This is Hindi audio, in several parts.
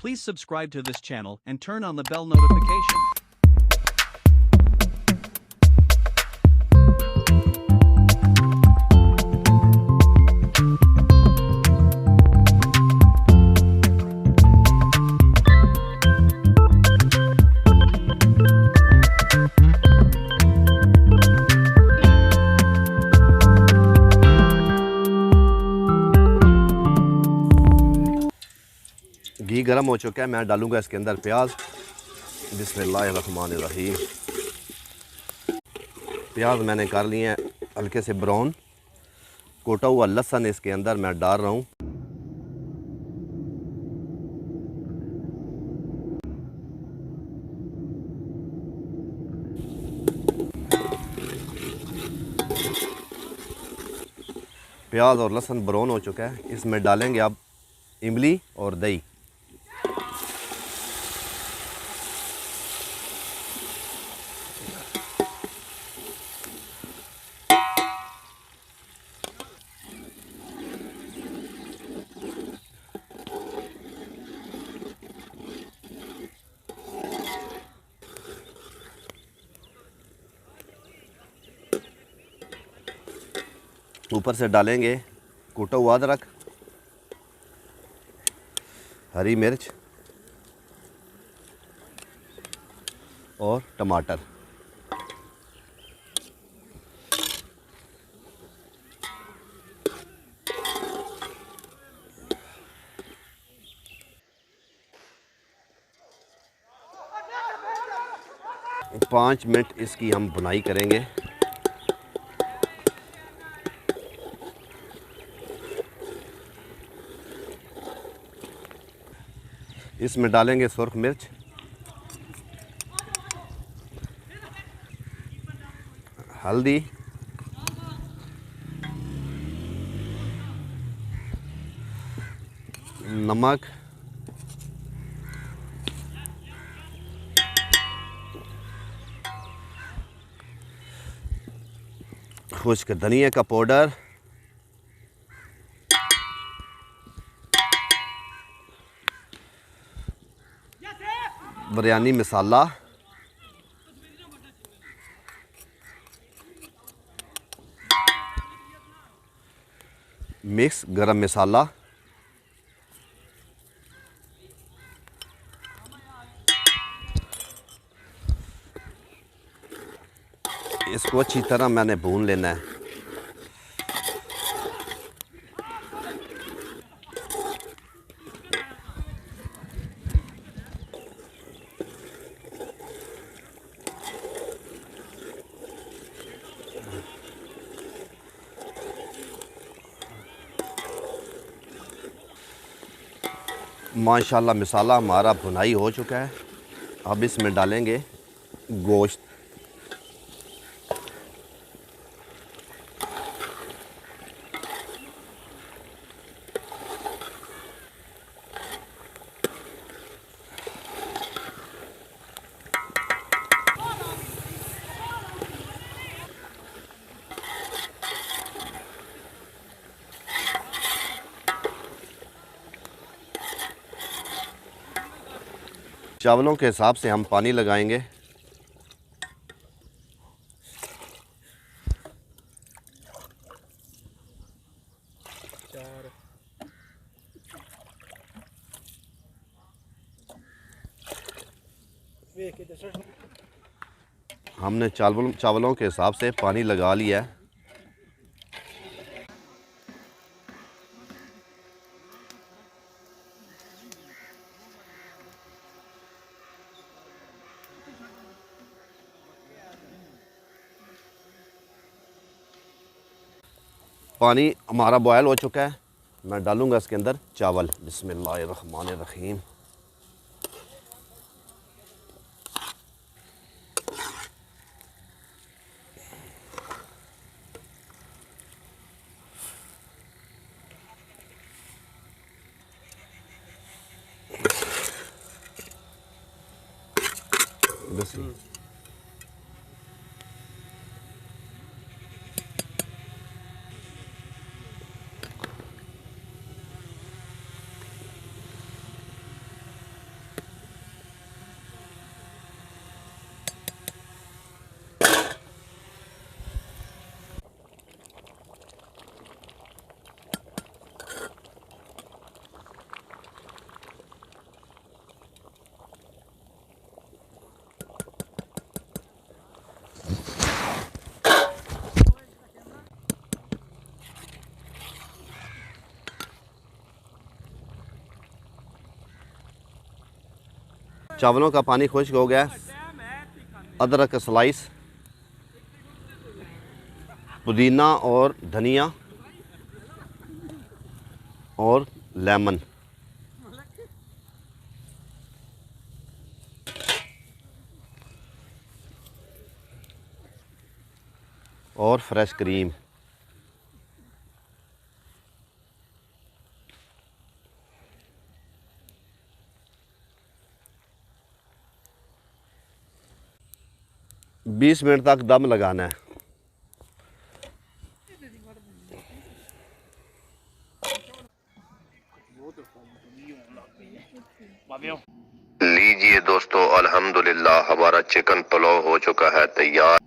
Please subscribe to this channel and turn on the bell notification. घी गर्म हो चुका है, मैं डालूंगा इसके अंदर प्याज। बिस्मिल्लाहिर्रहमानिर्रहीम। प्याज मैंने कर लिए हैं हल्के से ब्राउन। कोटा हुआ लहसुन इसके अंदर मैं डाल रहा हूँ। प्याज और लहसुन ब्राउन हो चुका है, इसमें डालेंगे अब इमली और दही। ऊपर से डालेंगे कूटा हुआ अदरक, हरी मिर्च और टमाटर। पाँच मिनट इसकी हम भुनाई करेंगे। इसमें डालेंगे सुर्ख मिर्च, हल्दी, नमक, खुश्क धनिया का पाउडर, बिरयानी मसाला, मिक्स गरम मसाला, इसको अच्छी तरह मैंने भून लेना है। माशाल्लाह मसाला हमारा भुनाई हो चुका है। अब इसमें डालेंगे गोश्त। चावलों के हिसाब से हम पानी लगाएंगे। हमने चावलों के हिसाब से पानी लगा लिया है। पानी हमारा बॉयल हो चुका है, मैं डालूंगा इसके अंदर चावल। बिस्मिल्लाहिर्रहमानिर्रहीम। चावलों का पानी खुश्क हो गया। अदरक का स्लाइस, पुदीना और धनिया और लेमन, और फ्रेश क्रीम। बीस मिनट तक दम लगाना है। लीजिए दोस्तों, अल्हम्दुलिल्लाह हमारा चिकन पुलाव हो चुका है तैयार।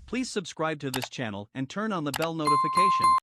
Please subscribe to this channel and turn on the bell notification.